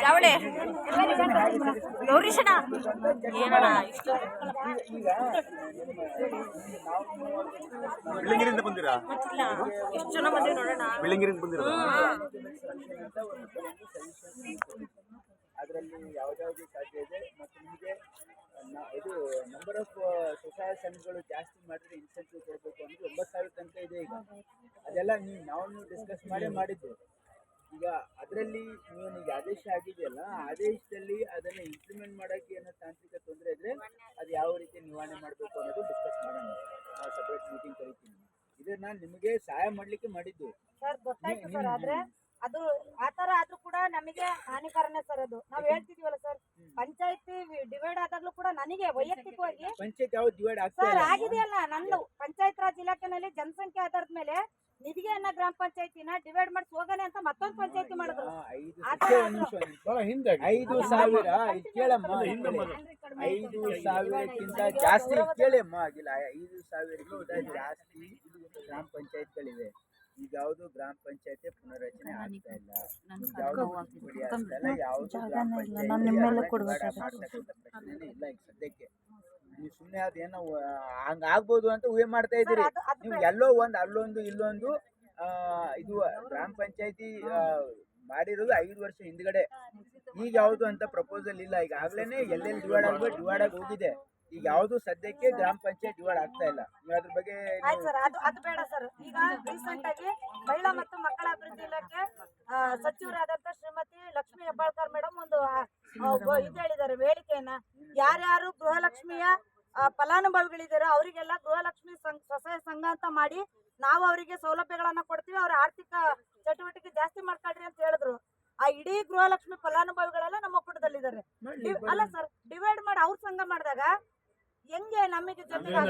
ಯಾವಳೆ ಗೌರೀಶನ ಏನಣ್ಣ ಇಷ್ಟು ಬೆಳ್ಳಂಗಿರಿಂದ ಬಂದಿರಾ? ಗೊತ್ತಿಲ್ಲ ಎಷ್ಟು ಜನ ಬಂದಿವಿ ನೋಡೋಣ. ಬೆಳ್ಳಂಗಿರಿಂದ ಬಂದಿರಾ? ಅದರಲ್ಲಿ ಯಾವ್ದಾವ್ದು ಸಾಧ್ಯ ಇದೆ ಮತ್ತು ನಿಮಗೆ ಇದು ನಂಬರ್ ಆಫ್ ಸ್ವಸಹಾಯ ಸಂಘಗಳು ಜಾಸ್ತಿ ಮಾಡಿದ್ರೆ ಇನ್ಸೆಂಟಿವ್ ಕೊಡಬೇಕು ಅಂದ್ರೆ 9,000 ತನಕ ಇದೆ ಈಗ. ಅದೆಲ್ಲ ನಾವು ಡಿಸ್ಕಸ್ ಮಾಡಿದ್ದು. ಈಗ ಅದರಲ್ಲಿ ಈಗ ಆದೇಶ ಆಗಿದೆಯಲ್ಲ, ಆದೇಶದಲ್ಲಿ ಅದನ್ನು ಇಂಪ್ಲಿಮೆಂಟ್ ಮಾಡೋಕ್ಕೆ ಏನೋ ತಾಂತ್ರಿಕ ತೊಂದರೆ ಇದ್ರೆ ಅದು ಯಾವ ರೀತಿ ನಿವಾರಣೆ ಮಾಡಬೇಕು ಅನ್ನೋದು ಡಿಸ್ಕಸ್ ಮಾಡೋಣ. ನಾವು ಸಪ್ರೇಟ್ ಮೀಟಿಂಗ್ ಕರಿತೀನಿ. ಇದನ್ನ ನಿಮಗೆ ಸಹಾಯ ಮಾಡಲಿಕ್ಕೆ ಮಾಡಿದ್ದು ಸರ್. ಗೊತ್ತಾಯ್ತು ಸರ್. ಆದ್ರೆ ಅದು ಆತರ ಆದ್ರೂ ಕೂಡ ನಮಗೆ ಹಾನಿಕಾರನೇ ಸರ್. ಅದು ನಾವ್ ಹೇಳ್ತಿದೀವಲ್ಲ ಸರ್, ಪಂಚಾಯತಿ ಡಿವೈಡ್ ಆದಾಗ್ಲೂ ಕೂಡ ನನಗೆ ವೈಯಕ್ತಿಕವಾಗಿ ಪಂಚಾಯತ್ ಯಾವ ಡಿವೈಡ್ ಆಗ್ತದೆ ಸರ್ ಆಗಿದೆಯಲ್ಲ. ನಂದು ಪಂಚಾಯತ್ ರಾಜ್ ಇಲಾಖೆನಲ್ಲಿ ಜನಸಂಖ್ಯೆ ಆಧಾರದ ಮೇಲೆ ನಿಧಿಗೆ ಅನ್ನೋ ಗ್ರಾಮ ಪಂಚಾಯತಿನ ಡಿವೈಡ್ ಮಾಡಿ ಹೋಗನೆ ಅಂತ ಮತ್ತೊಂದು ಪಂಚಾಯತಿ ಮಾಡಿದ್ರು. 5,000 ಕೇಳಮ್ಮ, 5,000ಕ್ಕಿಂತ ಜಾಸ್ತಿ ಕೇಳಮ್ಮ. ಆಗಿಲ್ಲ, 5,000ಕ್ಕಿಂತ ಜಾಸ್ತಿ ಗ್ರಾಮ ಪಂಚಾಯತ್ಗಳಿವೆ. ಈಗ ಯಾವುದು ಗ್ರಾಮ ಪಂಚಾಯತಿ ಪುನರ್ರಚನೆ ಆಗ್ತಾ ಇಲ್ಲ. ಈಗ ಯಾವುದು ಯಾವುದು ಗ್ರಾಮ ಪಂಚಾಯತಿ ಇಲ್ಲ ಈಗ ಸದ್ಯಕ್ಕೆ. ನೀವು ಸುಮ್ಮನೆ ಅದೇನೋ ಹಂಗ ಆಗ್ಬೋದು ಅಂತ ಊಹೆ ಮಾಡ್ತಾ ಇದ್ದೀರಿ. ನೀವು ಎಲ್ಲೋ ಒಂದು ಅಲ್ಲೊಂದು ಇಲ್ಲೊಂದು ಇದು ಗ್ರಾಮ ಪಂಚಾಯತಿ ಮಾಡಿರೋದು 5 ವರ್ಷ ಹಿಂದ್ಗಡೆ. ಈಗ ಯಾವುದು ಅಂತ ಪ್ರಪೋಸಲ್ ಇಲ್ಲ. ಈಗ ಆಗ್ಲೇನೆ ಎಲ್ಲೆಲ್ಲಿ ಡಿವೈಡ್ ಆಗ್ಬೇಕು ಡಿವೈಡ್ ಆಗಿ ಹೋಗಿದೆ. ಈಗ ಯಾವುದು ಸದ್ಯಕ್ಕೆ ಗ್ರಾಮ ಪಂಚಾಯತ್ ಡಿವೈಡ್ ಆಗ್ತಾ ಇಲ್ಲ. ನೀವು ಅದ್ರ ಬಗ್ಗೆ ಅದು ಬೇಡ ಸರ್. ಈಗ ರೀಸೆಂಟ್ ಆಗಿ ಮಹಿಳಾ ಮತ್ತು ಮಕ್ಕಳ ಅಭಿವೃದ್ಧಿ ಇಲಾಖೆ ಸಚಿವರಾದಂತ ಶ್ರೀಮತಿ ಲಕ್ಷ್ಮೀ ಹೆಬ್ಬಾಳ್ಕರ್ ಮೇಡಮ್ ಒಂದು ಇದು ಹೇಳಿದ್ದಾರೆ ವೇದಿಕೆಯನ್ನ. ಯಾರ್ಯಾರು ಗೃಹಲಕ್ಷ್ಮಿಯ ಫಲಾನುಭವಿಗಳಿದ್ದಾರೋ ಅವರಿಗೆಲ್ಲ ಗೃಹಲಕ್ಷ್ಮಿ ಸ್ವಸಹಾಯ ಸಂಘ ಅಂತ ಮಾಡಿ ನಾವು ಅವರಿಗೆ ಸೌಲಭ್ಯಗಳನ್ನ ಕೊಡ್ತೀವಿ, ಅವ್ರ ಆರ್ಥಿಕ ಚಟುವಟಿಕೆ ಜಾಸ್ತಿ ಮಾಡ್ಕೊಳ್ರಿ ಅಂತ ಹೇಳಿದ್ರು. ಆ ಇಡೀ ಗೃಹಲಕ್ಷ್ಮಿ ಫಲಾನುಭವಿಗಳೆಲ್ಲ ನಮ್ಮ ಒಕ್ಕೂಟದಲ್ಲಿದ್ದಾರೆ. ಅಲ್ಲ ಸರ್, ಡಿವೈಡ್ ಮಾಡಿ ಅವ್ರ ಸಂಘ ಮಾಡಿದಾಗ ಹೆಂಗೆ ನಮಗೆ ಜೊತೆಗೆ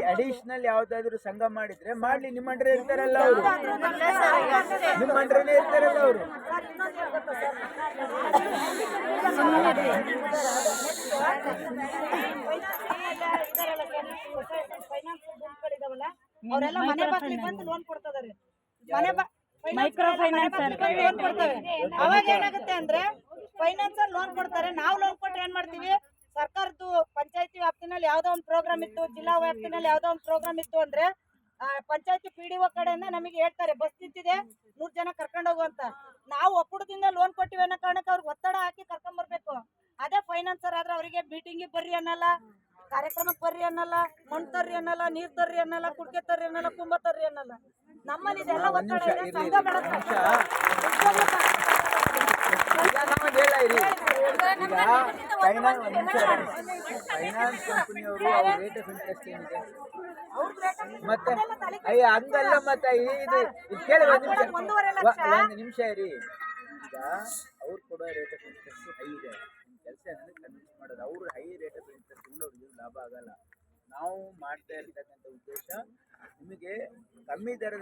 ಅಡಿಷನಲ್ ಯಾವ್ದಾದ್ರು ಸಂಘ ಮಾಡಿದ್ರೆ ಮಾಡ್ಲಿ. ನಿಮ್ಮ ಅಂಡ್ರೆ ಇರ್ತಾರಲ್ಲ ಅವರು, ನಿಮ್ಮ ಅಂಡ್ರೇನೆ ಇರ್ತಾರಲ್ಲ ಅವರು. ಫೈನಾನ್ಸ್ ಗುಂಪುಗಳಿದಾವಲ್ಲ, ಅವರೆಲ್ಲ ಮನೆ ಬಾಗಿಲಿಗೆ ಬಂದು ಲೋನ್ ಕೊಡ್ತಿದ್ದಾರೆ. ಮೈಕ್ರೋ ಫೈನಾನ್ಸ್ ಲೋನ್ ಕೊಡ್ತೇವೆ. ಅವಾಗ ಏನಾಗುತ್ತೆ ಅಂದ್ರೆ ಫೈನಾನ್ಸರ್ ಲೋನ್ ಕೊಡ್ತಾರೆ. ನಾವು ಲೋನ್ ಕೊಟ್ಟು ಏನ್ ಮಾಡ್ತೀವಿ, ಸರ್ಕಾರದ್ದು ಪಂಚಾಯತಿ ವ್ಯಾಪ್ತಿನಲ್ಲಿ ಯಾವ್ದೋ ಒಂದು ಪ್ರೋಗ್ರಾಮ್ ಇತ್ತು, ಜಿಲ್ಲಾ ವ್ಯಾಪ್ತಿನಲ್ಲಿ ಯಾವ್ದೋ ಒಂದು ಪ್ರೋಗ್ರಾಮ್ ಇತ್ತು ಅಂದ್ರೆ ಪಂಚಾಯತಿ PDO ಕಡೆಯಿಂದ ನಮಗೆ ಹೇಳ್ತಾರೆ ಬಸ್ ನಿಂತಿದೆ 100 ಜನ ಕರ್ಕೊಂಡು ಹೋಗು ಅಂತ. ನಾವು ಒಕ್ಕೂಟದಿಂದ ಲೋನ್ ಕೊಟ್ಟಿವಿ ಅನ್ನೋ ಕಾರಣಕ್ಕೆ ಅವ್ರಿಗೆ ಒತ್ತಡ ಹಾಕಿ ಕರ್ಕೊಂಡ್ ಬರ್ಬೇಕು. ಅದೇ ಫೈನಾನ್ಸರ್ ಆದ್ರೆ ಅವರಿಗೆ ಮೀಟಿಂಗಿಗೆ ಬರ್ರಿ ಅನ್ನಲ್ಲ, ಕಾರ್ಯಕ್ರಮಕ್ಕೆ ಬರ್ರಿ ಅನ್ನಲ್ಲ, ಮಣ್ಣು ತರ್ರಿ ಅನ್ನಲ್ಲ, ನೀರ್ ತರ್ರಿ ಅನ್ನಲ್ಲ, ಕುಡ್ಕೆ ತರ್ರಿ ಅನ್ನಲ್ಲ, ಕುಂಬ ತರ್ರಿ ಅನ್ನಲ್ಲ. ನಮ್ಮಲ್ಲಿ ಇದೆಲ್ಲ ಒತ್ತಡ ಇದೆ. ಸಂಘ ಫೈನಾನ್ಸ್ ಕಂಪನಿಯವರು ರೇಟ್ ಆಫ್ ಇಂಟ್ರೆಸ್ಟ್ ಏನಿದೆ ಮತ್ತೆ ಹಂಗಲ್ಲ. ಮತ್ತೆ ಇದು ಕೇಳಿ ಒಂದು ನಿಮಿಷ ಇರಿ. ಈಗ ಅವ್ರು ಕೊಡೋ ರೇಟ್ ಆಫ್ ಇಂಟ್ರೆಸ್ಟ್ ಹೈ ಇದೆ. ಕೆಲಸ ಏನಂದ್ರೆ ಕನ್ವಿನ್ಸ್ ಮಾಡೋದು. ಅವರು ಹೈ ರೇಟ್ ಆಫ್ ಇಂಟ್ರೆಸ್ಟ್ ತಗೊಂಡು ಅವ್ರಿಗೆ ಲಾಭ ಆಗಲ್ಲ. ನಾವು ಮಾಡ್ತಾ ಇರ್ತಕ್ಕಂಥ ಉದ್ದೇಶ ನಿಮಗೆ ಕಮ್ಮಿ ದರದ